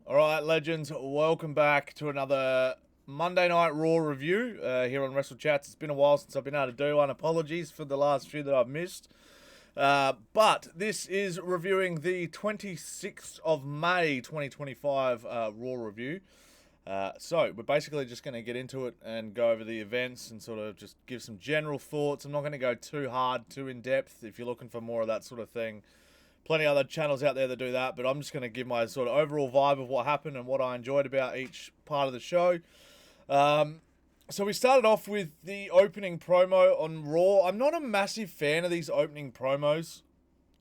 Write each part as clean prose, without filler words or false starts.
All right, legends, welcome back to another Monday Night Raw review here on WrestleChats. It's been a while since I've been able to do one. Apologies for the last few that I've missed. But this is reviewing the 26th of May 2025 Raw review. So we're basically just going to get into it and go over the events and sort of just give some general thoughts. I'm not going to go too hard, too in depth. If you're looking for more of that sort of thing, plenty of other channels out there that do that, but I'm just going to give my sort of overall vibe of what happened and what I enjoyed about each part of the show. So we started off with the opening promo on Raw. I'm not a massive fan of these opening promos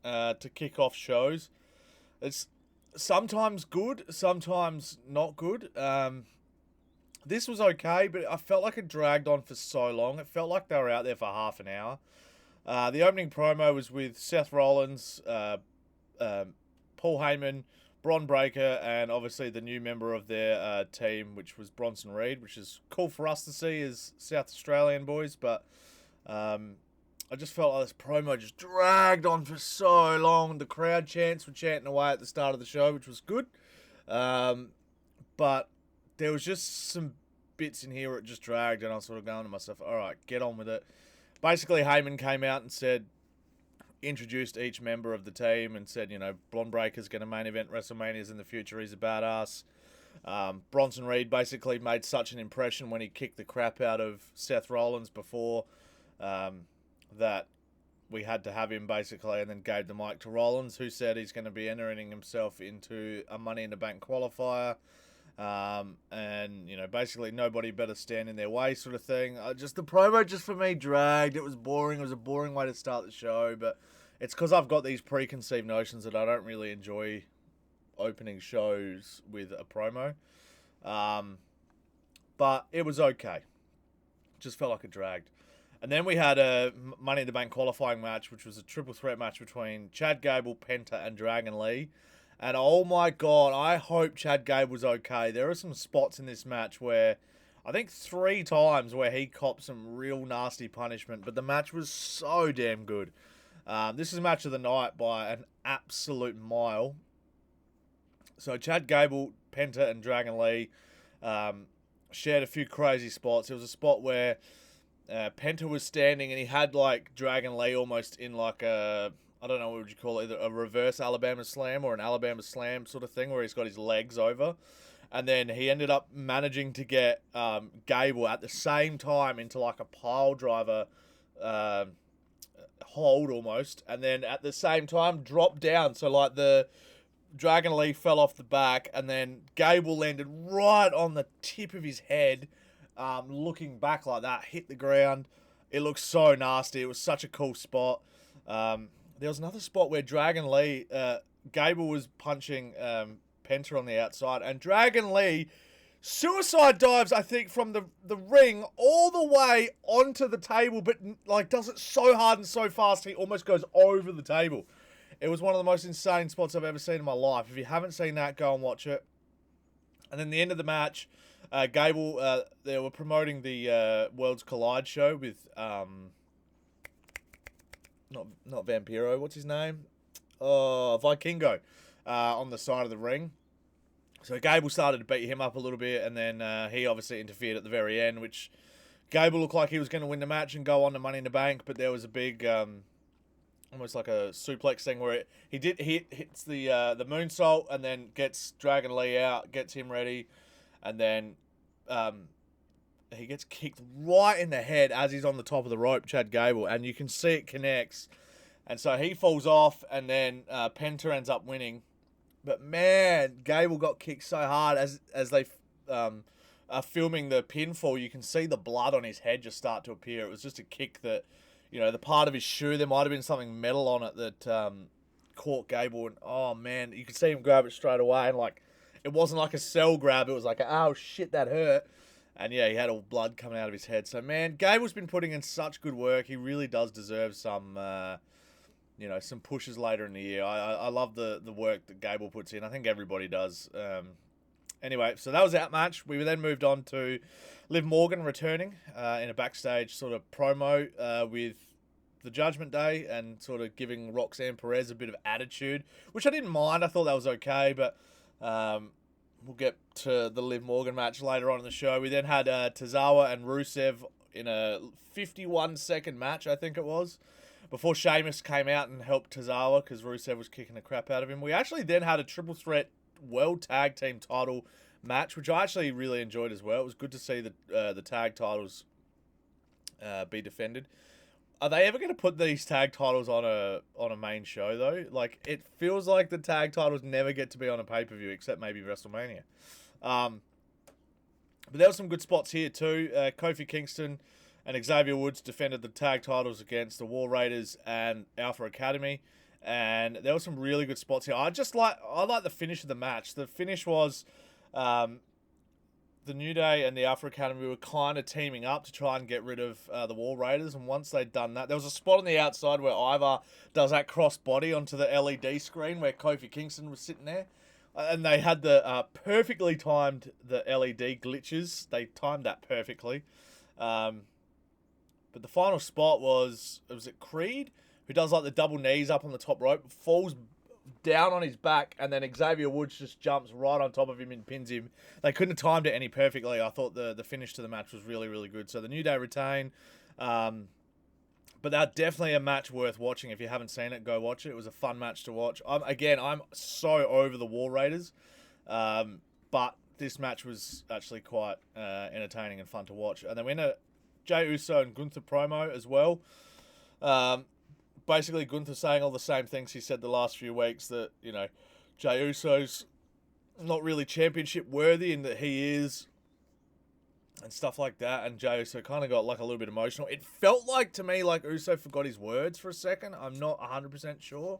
to kick off shows. It's sometimes good, sometimes not good. This was okay, but I felt like it dragged on for so long. It felt like they were out there for half an hour. The opening promo was with Seth Rollins, Paul Heyman, Bron Breakker, and obviously the new member of their team, which was Bronson Reed, which is cool for us to see as South Australian boys. But I just felt like this promo just dragged on for so long. The crowd chants were chanting away at the start of the show, which was good. But there was just some bits in here where it just dragged, and I was sort of going to myself, all right, get on with it. Basically, Heyman came out and introduced each member of the team and said, Bron Breakker's going to main event WrestleManias in the future. He's a badass. Bronson Reed basically made such an impression when he kicked the crap out of Seth Rollins before that we had to have him basically, and then gave the mic to Rollins, who said he's going to be entering himself into a Money in the Bank qualifier. And basically nobody better stand in their way, sort of thing. Just the promo, just for me, dragged. It was boring. It was a boring way to start the show, but it's because I've got these preconceived notions that I don't really enjoy opening shows with a promo. But it was okay. Just felt like it dragged. And then we had a Money in the Bank qualifying match, which was a triple threat match between Chad Gable, Penta, and Dragon Lee. And oh my god, I hope Chad Gable's okay. There are some spots in this match where, I think 3 times where he copped some real nasty punishment, but the match was so damn good. This is match of the night by an absolute mile. So Chad Gable, Penta, and Dragon Lee shared a few crazy spots. There was a spot where Penta was standing and he had like Dragon Lee almost in like a, I don't know what would you call it, either a reverse Alabama slam or an Alabama slam sort of thing where he's got his legs over. And then he ended up managing to get Gable at the same time into like a pile driver hold almost. And then at the same time dropped down. So like the Dragon Lee fell off the back and then Gable landed right on the tip of his head, looking back like that, hit the ground. It looked so nasty. It was such a cool spot. There was another spot where Dragon Lee, Gable was punching Penta on the outside, and Dragon Lee suicide dives, I think, from the ring all the way onto the table, but like does it so hard and so fast he almost goes over the table. It was one of the most insane spots I've ever seen in my life. If you haven't seen that, go and watch it. And then the end of the match, Gable, they were promoting the Worlds Collide show with not Vampiro, what's his name? Oh, Vikingo, on the side of the ring. So Gable started to beat him up a little bit, and then he obviously interfered at the very end, which Gable looked like he was going to win the match and go on to Money in the Bank, but there was a big, almost like a suplex thing where he hits the moonsault and then gets Dragon Lee out, gets him ready, and then he gets kicked right in the head as he's on the top of the rope, Chad Gable, and you can see it connects. And so he falls off, and then Penta ends up winning. But man, Gable got kicked so hard as they are filming the pinfall. You can see the blood on his head just start to appear. It was just a kick that, the part of his shoe, there might have been something metal on it that caught Gable. And oh man, you could see him grab it straight away. And like, it wasn't like a cell grab. It was like, oh shit, that hurt. And yeah, he had all blood coming out of his head. So man, Gable's been putting in such good work. He really does deserve some, some pushes later in the year. I love the work that Gable puts in. I think everybody does. Anyway, so that was that match. We then moved on to Liv Morgan returning in a backstage sort of promo with the Judgment Day and sort of giving Roxanne Perez a bit of attitude, which I didn't mind. I thought that was okay, but We'll get to the Liv Morgan match later on in the show. We then had Tozawa and Rusev in a 51-second match, I think it was, before Sheamus came out and helped Tozawa because Rusev was kicking the crap out of him. We actually then had a triple threat World Tag Team title match, which I actually really enjoyed as well. It was good to see the tag titles be defended. Are they ever going to put these tag titles on a main show though? Like, it feels like the tag titles never get to be on a pay-per-view except maybe WrestleMania. But there were some good spots here too. Kofi Kingston and Xavier Woods defended the tag titles against the War Raiders and Alpha Academy, and there were some really good spots here. I like the finish of the match. The finish was the New Day and the Alpha Academy were kind of teaming up to try and get rid of the War Raiders, and once they'd done that, there was a spot on the outside where Ivar does that cross body onto the LED screen where Kofi Kingston was sitting there, and they had the perfectly timed the LED glitches. They timed that perfectly. But the final spot was it Creed, who does like the double knees up on the top rope, falls down on his back, and then Xavier Woods just jumps right on top of him and pins him. They couldn't have timed it any perfectly. I thought the finish to the match was really, really good. So the New Day retain. But that's definitely a match worth watching. If you haven't seen it, go watch it. It was a fun match to watch. I'm so over the War Raiders. But this match was actually quite entertaining and fun to watch. And then we had a Jey Uso and Gunther promo as well. Basically, Gunther saying all the same things he said the last few weeks, that, you know, Jey Uso's not really championship worthy and that he is, and stuff like that. And Jey Uso kind of got like a little bit emotional. It felt like to me like Uso forgot his words for a second. I'm not 100% sure.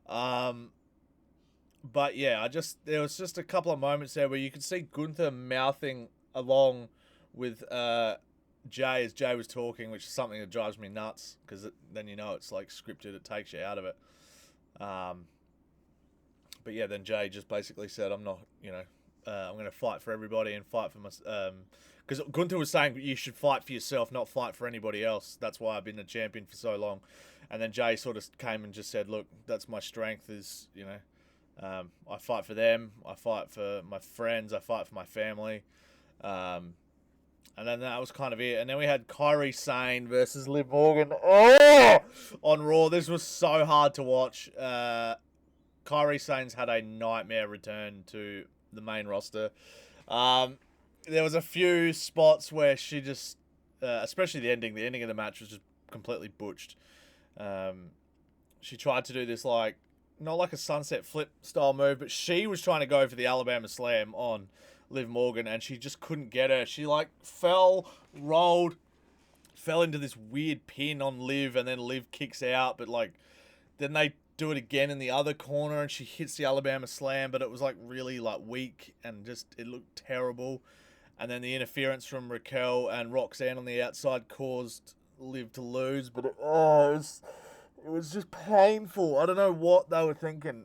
But yeah, there was just a couple of moments there where you could see Gunther mouthing along with Jey as Jey was talking, which is something that drives me nuts, because then you know it's like scripted. It takes you out of it. But yeah, then Jey just basically said, I'm not, I'm going to fight for everybody and fight for my... Because Gunther was saying you should fight for yourself, not fight for anybody else. That's why I've been a champion for so long. And then Jey sort of came and just said, look, that's my strength is, I fight for them. I fight for my friends. I fight for my family. And then that was kind of it. And then we had Kairi Sane versus Liv Morgan. Oh! On Raw. This was so hard to watch. Kairi Sane's had a nightmare return to the main roster. There was a few spots where she just, especially the ending of the match was just completely butched. She tried to do this not like a sunset flip style move, but she was trying to go for the Alabama Slam on Liv Morgan, and she just couldn't get her. She fell into this weird pin on Liv, and then Liv kicks out, but then they do it again in the other corner, and she hits the Alabama Slam, but it was really weak, and just it looked terrible. And then the interference from Raquel and Roxanne on the outside caused Liv to lose, but it was just painful. I don't know what they were thinking.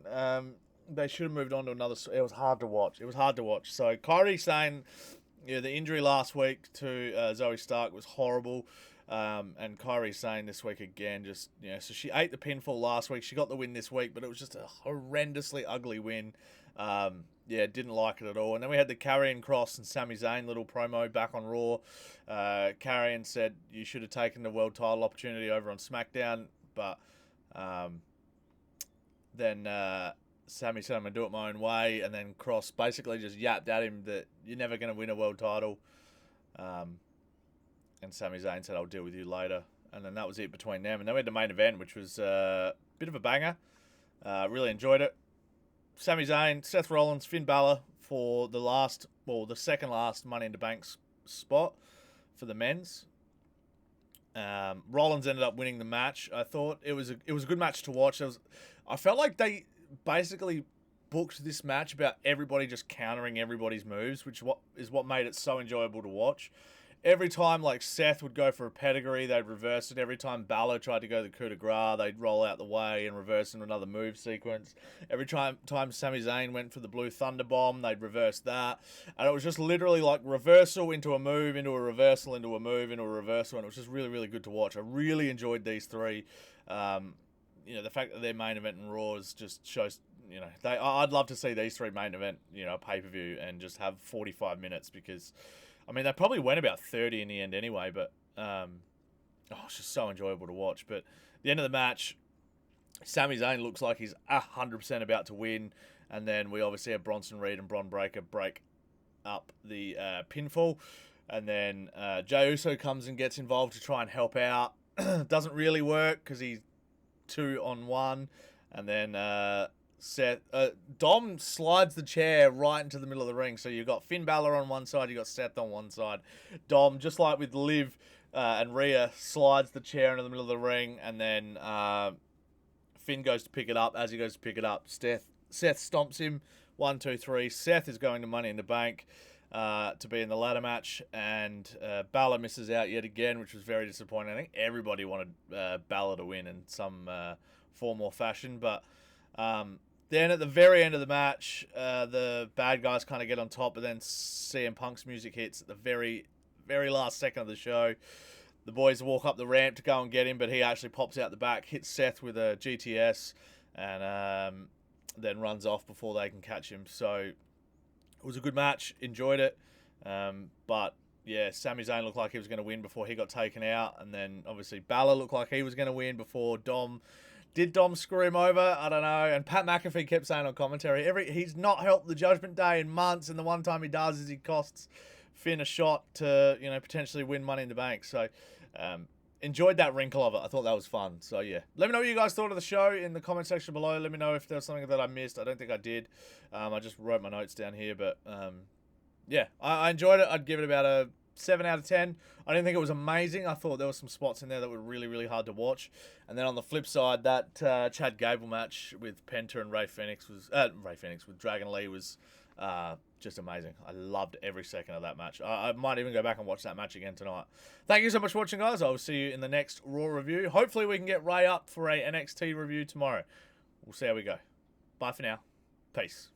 They should have moved on to another... It was hard to watch. So Kairi Sane, the injury last week to Zoe Stark was horrible. And Kairi Sane this week again, so she ate the pinfall last week. She got the win this week, but it was just a horrendously ugly win. Didn't like it at all. And then we had the Karrion Kross and Sami Zayn little promo back on Raw. Karrion said, you should have taken the world title opportunity over on SmackDown, but then Sami said, I'm going to do it my own way, and then Kross basically just yapped at him that you're never going to win a world title. And Sami Zayn said, I'll deal with you later. And then that was it between them. And then we had the main event, which was a bit of a banger. Really enjoyed it. Sami Zayn, Seth Rollins, Finn Balor for the second last Money in the Bank spot for the men's. Rollins ended up winning the match. I thought it was a good match to watch. I felt like they basically booked this match about everybody just countering everybody's moves, which is what made it so enjoyable to watch. Every time Seth would go for a pedigree, they'd reverse it. Every time Balor tried to go the coup de grace, they'd roll out the way and reverse into another move sequence. Every time Sami Zayn went for the Blue Thunder Bomb, they'd reverse that. And it was just literally reversal into a move, into a reversal, into a move, into a reversal. And it was just really, really good to watch. I really enjoyed these three. you know, the fact that their main event in Raw just shows, you know, I'd love to see these three main event, you know, pay-per-view and just have 45 minutes because, I mean, they probably went about 30 in the end anyway, but it's just so enjoyable to watch. But at the end of the match, Sami Zayn looks like he's 100% about to win, and then we obviously have Bronson Reed and Bron Breakker break up the pinfall, and then Jey Uso comes and gets involved to try and help out. Doesn't really work because he's 2-on-1, and then Dom slides the chair right into the middle of the ring. So you've got Finn Balor on one side, you've got Seth on one side. Dom, just like with Liv and Rhea, slides the chair into the middle of the ring, and then Finn goes to pick it up. As he goes to pick it up, Seth stomps him. 1, 2, 3. Seth is going to Money in the Bank to be in the ladder match, and Balor misses out yet again, which was very disappointing. I think everybody wanted Balor to win in some form or fashion, but then at the very end of the match, the bad guys kind of get on top, but then CM Punk's music hits at the very, very last second of the show. The boys walk up the ramp to go and get him, but he actually pops out the back, hits Seth with a GTS, and then runs off before they can catch him. So it was a good match. Enjoyed it. But, yeah, Sami Zayn looked like he was going to win before he got taken out. And then, obviously, Balor looked like he was going to win before Dom. Did Dom screw him over? I don't know. And Pat McAfee kept saying on commentary, he's not helped the Judgment Day in months, and the one time he does is he costs Finn a shot to, you know, potentially win Money in the Bank. So, enjoyed that wrinkle of it. I thought that was fun. So, yeah. Let me know what you guys thought of the show in the comment section below. Let me know if there was something that I missed. I don't think I did. I just wrote my notes down here. But, yeah, I enjoyed it. I'd give it about a 7 out of 10. I didn't think it was amazing. I thought there were some spots in there that were really, really hard to watch. And then on the flip side, that Chad Gable match with Penta and with Dragon Lee was just amazing. I loved every second of that match. I might even go back and watch that match again tonight. Thank you so much for watching, guys. I will see you in the next Raw review. Hopefully we can get Ray up for a NXT review tomorrow. We'll see how we go. Bye for now. Peace.